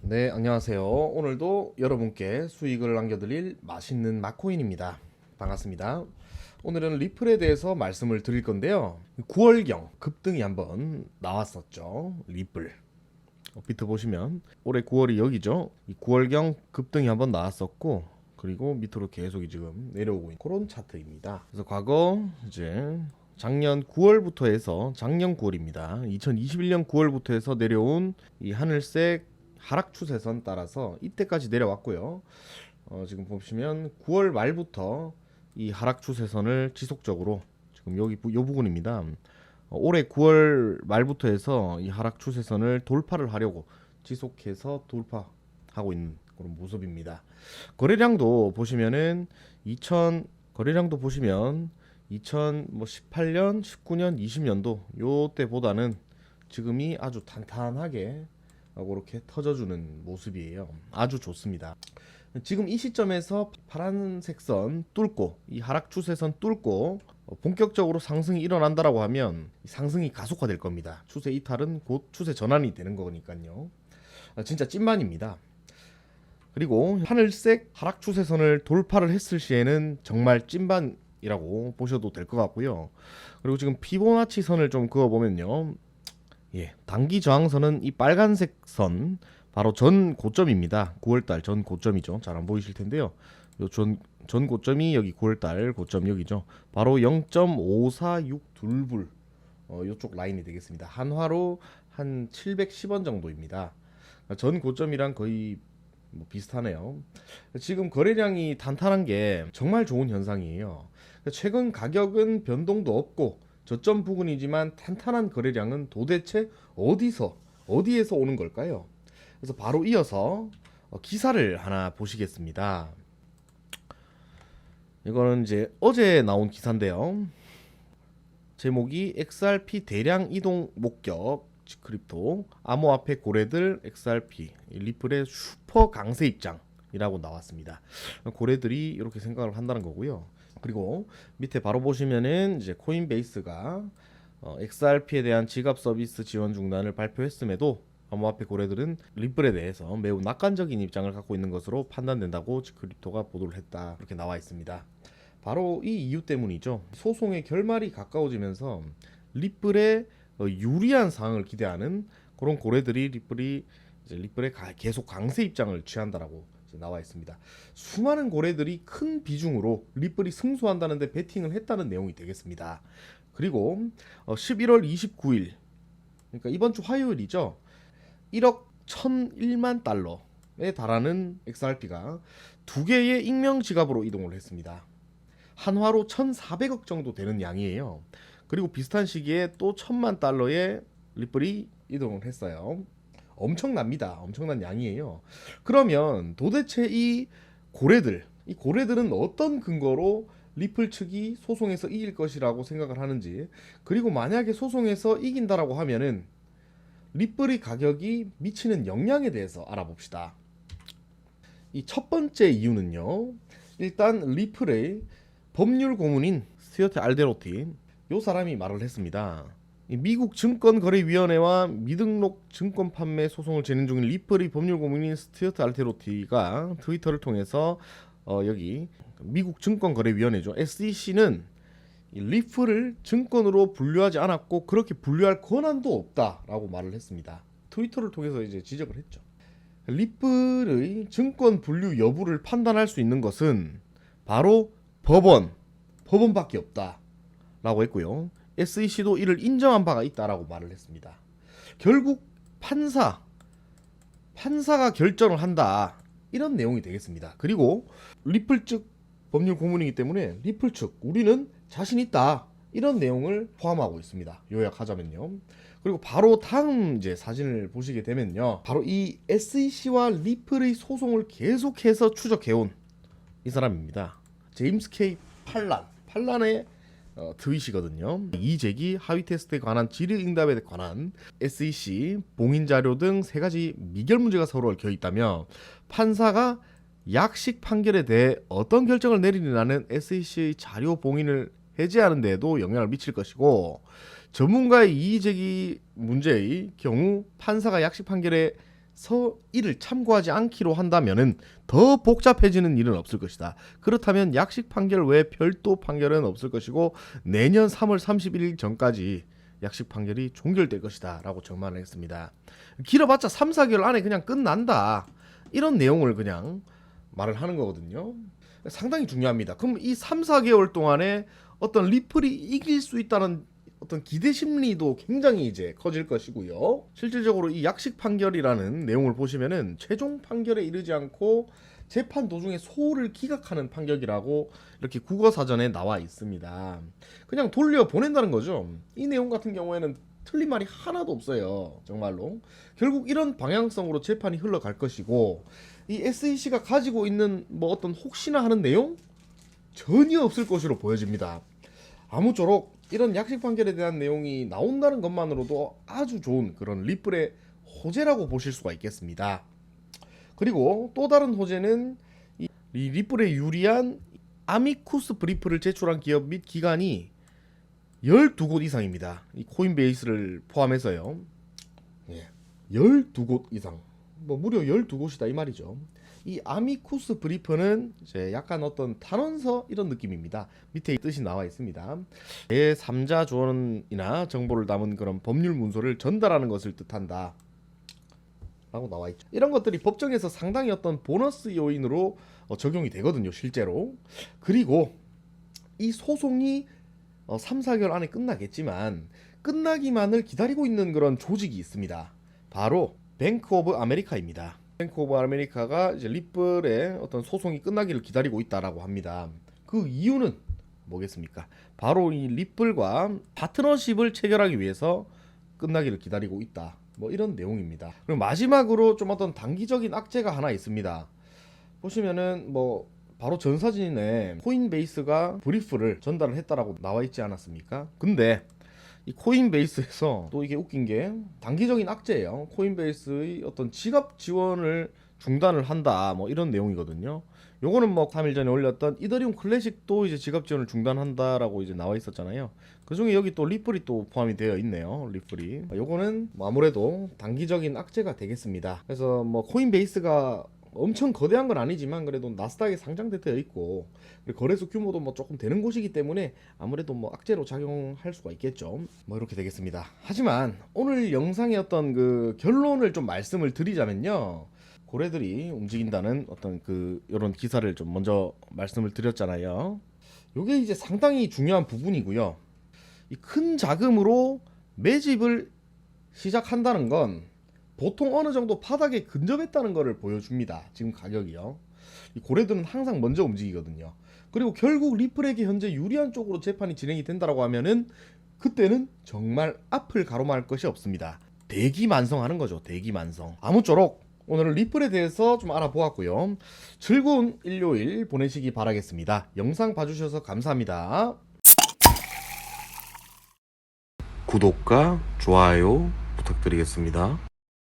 네, 안녕하세요. 오늘도 여러분께 수익을 남겨드릴 맛있는 마코인입니다. 반갑습니다. 오늘은 리플에 대해서 말씀을 드릴 건데요. 9월경 급등이 한번 나왔었죠. 리플. 비트 보시면 올해 9월이 여기죠. 이 9월경 급등이 한번 나왔었고, 그리고 밑으로 계속 지금 내려오고 있는 그런 차트입니다. 그래서 과거 이제 작년 9월부터 해서 작년 9월입니다. 2021년 9월부터 해서 내려온 이 하늘색 하락 추세선 따라서 이때까지 내려왔고요. 지금 보시면 9월 말부터 이 하락 추세선을 지속적으로 지금 여기 이 부분입니다. 올해 9월 말부터 해서 이 하락 추세선을 돌파를 하려고 지속해서 돌파하고 있는 그런 모습입니다. 거래량도 보시면은 2000 거래량도 보시면 2018년, 19년, 20년도 요 때보다는 지금이 아주 탄탄하게 그렇게 터져주는 모습이에요. 아주 좋습니다. 지금 이 시점에서 파란색 선 뚫고 이 하락 추세선 뚫고 본격적으로 상승이 일어난다라고 하면 상승이 가속화될 겁니다. 추세 이탈은 곧 추세 전환이 되는 거니까요. 진짜 찐만입니다. 그리고 하늘색 하락 추세선을 돌파를 했을 시에는 정말 찐반이라고 보셔도 될 것 같고요. 그리고 지금 피보나치 선을 좀 그어보면요. 단기 저항선은 이 빨간색 선 바로 전 고점입니다. 9월달 전 고점이죠. 잘 안 보이실 텐데요. 전 고점이 여기 9월달 고점 여기죠. 바로 0.5462불 이쪽 라인이 되겠습니다. 한화로 한 710원 정도입니다. 전 고점이랑 거의 비슷하네요. 지금 거래량이 탄탄한 게 정말 좋은 현상이에요. 최근 가격은 변동도 없고 저점 부근이지만 탄탄한 거래량은 도대체 어디에서 오는 걸까요? 그래서 바로 이어서 기사를 하나 보시겠습니다. 이거는 이제 어제 나온 기사인데요. 제목이 XRP 대량 이동 목격 크립토 암호화폐 고래들 XRP 리플의 슈퍼 강세 입장이라고 나왔습니다. 고래들이 이렇게 생각을 한다는 거고요. 그리고 밑에 바로 보시면은 이제 코인베이스가 XRP에 대한 지갑 서비스 지원 중단을 발표했음에도 암호화폐 고래들은 리플에 대해서 매우 낙관적인 입장을 갖고 있는 것으로 판단된다고 크립토가 보도를 했다. 이렇게 나와 있습니다. 바로 이 이유 때문이죠. 소송의 결말이 가까워지면서 리플에 유리한 상황을 기대하는 그런 고래들이 리플에 계속 강세 입장을 취한다라고 나와 있습니다. 수많은 고래들이 큰 비중으로 리플이 승소한다는데 베팅을 했다는 내용이 되겠습니다. 그리고 11월 29일 그러니까 이번 주 화요일이죠. 1억 1001만 달러에 달하는 XRP가 두 개의 익명 지갑으로 이동을 했습니다. 한화로 1,400억 정도 되는 양이에요. 그리고 비슷한 시기에 또 1,000만 달러의 리플이 이동을 했어요. 엄청납니다. 엄청난 양이에요. 그러면 도대체 이 고래들은 어떤 근거로 리플 측이 소송에서 이길 것이라고 생각을 하는지, 그리고 만약에 소송에서 이긴다라고 하면은 리플의 가격이 미치는 영향에 대해서 알아봅시다. 이 첫 번째 이유는요. 일단 리플의 법률 고문인 스튜어트 알데로티 요 사람이 말을 했습니다. 미국 증권거래위원회와 미등록 증권 판매 소송을 진행 중인 리플의 법률 고문인 스튜어트 알데로티가 트위터를 통해서 여기 미국 증권거래위원회죠. SEC는 리플을 증권으로 분류하지 않았고 그렇게 분류할 권한도 없다라고 말을 했습니다. 트위터를 통해서 이제 지적을 했죠. 리플의 증권 분류 여부를 판단할 수 있는 것은 바로 법원밖에 없다라고 했고요. SEC도 이를 인정한 바가 있다라고 말을 했습니다. 결국 판사가 결정을 한다 이런 내용이 되겠습니다. 그리고 리플 측 법률 고문이기 때문에 리플 측 우리는 자신 있다 이런 내용을 포함하고 있습니다. 요약하자면요. 그리고 바로 다음 이제 사진을 보시게 되면요. 바로 이 SEC와 리플의 소송을 계속해서 추적해온 이 사람입니다. 제임스 K 팔란의 트윗이거든요. 이의제기, 하위 테스트에 관한 질의응답에 관한 SEC 봉인 자료 등 세 가지 미결 문제가 서로 얽혀 있다며 판사가 약식 판결에 대해 어떤 결정을 내리느냐는 SEC의 자료 봉인을 해제하는 데에도 영향을 미칠 것이고 전문가의 이의제기 문제의 경우 판사가 약식 판결에 이를 참고하지 않기로 한다면은 더 복잡해지는 일은 없을 것이다. 그렇다면 약식 판결 외에 별도 판결은 없을 것이고 내년 3월 31일 전까지 약식 판결이 종결될 것이다 라고 전망을 했습니다. 길어봤자 3, 4개월 안에 그냥 끝난다, 이런 내용을 그냥 말을 하는 거거든요. 상당히 중요합니다. 그럼 이 3, 4개월 동안에 어떤 리플이 이길 수 있다는 어떤 기대 심리도 굉장히 이제 커질 것이고요. 실질적으로 이 약식 판결이라는 내용을 보시면은 최종 판결에 이르지 않고 재판 도중에 소홀을 기각하는 판결이라고 이렇게 국어 사전에 나와 있습니다. 그냥 돌려 보낸다는 거죠. 이 내용 같은 경우에는 틀린 말이 하나도 없어요. 정말로. 결국 이런 방향성으로 재판이 흘러갈 것이고, 이 SEC가 가지고 있는 뭐 어떤 혹시나 하는 내용 전혀 없을 것으로 보여집니다. 아무쪼록 이런 약식 판결에 대한 내용이 나온다는 것만으로도 아주 좋은 그런 리플의 호재라고 보실 수가 있겠습니다. 그리고 또 다른 호재는 이 리플에 유리한 아미쿠스 브리프를 제출한 기업 및 기관이 12곳 이상입니다. 이 코인베이스를 포함해서요. 12곳 이상. 뭐 무려 12곳이다 이 말이죠. 이 아미쿠스 브리프는 이제 약간 어떤 탄원서 이런 느낌입니다. 밑에 뜻이 나와 있습니다. 제3자 조언이나 정보를 담은 그런 법률 문서를 전달하는 것을 뜻한다 라고 나와 있죠. 이런 것들이 법정에서 상당히 어떤 보너스 요인으로 적용이 되거든요, 실제로. 그리고 이 소송이 3, 4개월 안에 끝나겠지만 끝나기만을 기다리고 있는 그런 조직이 있습니다. 바로 뱅크 오브 아메리카입니다. 뱅크 오브 아메리카가 이제 리플의 어떤 소송이 끝나기를 기다리고 있다라고 합니다. 그 이유는 뭐겠습니까? 바로 이 리플과 파트너십을 체결하기 위해서 끝나기를 기다리고 있다. 뭐 이런 내용입니다. 그리고 마지막으로 좀 어떤 단기적인 악재가 하나 있습니다. 보시면은 뭐 바로 전사진에 코인베이스가 브리프를 전달을 했다라고 나와 있지 않았습니까? 근데 이 코인베이스에서 또 이게 웃긴 게 단기적인 악재예요. 코인베이스의 어떤 지갑 지원을 중단을 한다, 뭐 이런 내용이거든요. 요거는 뭐 3일 전에 올렸던 이더리움 클래식도 이제 지갑 지원을 중단한다라고 이제 나와 있었잖아요. 그중에 여기 또 리플이 또 포함이 되어 있네요. 리플이. 요거는 뭐 아무래도 단기적인 악재가 되겠습니다. 그래서 뭐 코인베이스가 엄청 거대한 건 아니지만 그래도 나스닥에 상장되어 있고 거래소 규모도 뭐 조금 되는 곳이기 때문에 아무래도 뭐 악재로 작용할 수가 있겠죠. 뭐 이렇게 되겠습니다. 하지만 오늘 영상의 어떤 그 결론을 좀 말씀을 드리자면요, 고래들이 움직인다는 어떤 그 이런 기사를 좀 먼저 말씀을 드렸잖아요. 요게 이제 상당히 중요한 부분이고요. 이 큰 자금으로 매집을 시작한다는 건 보통 어느 정도 바닥에 근접했다는 것을 보여줍니다. 지금 가격이요. 이 고래들은 항상 먼저 움직이거든요. 그리고 결국 리플에게 현재 유리한 쪽으로 재판이 진행이 된다라고 하면은 그때는 정말 앞을 가로막을 것이 없습니다. 대기만성하는 거죠. 대기만성. 아무쪼록 오늘은 리플에 대해서 좀 알아보았고요. 즐거운 일요일 보내시기 바라겠습니다. 영상 봐주셔서 감사합니다. 구독과 좋아요 부탁드리겠습니다.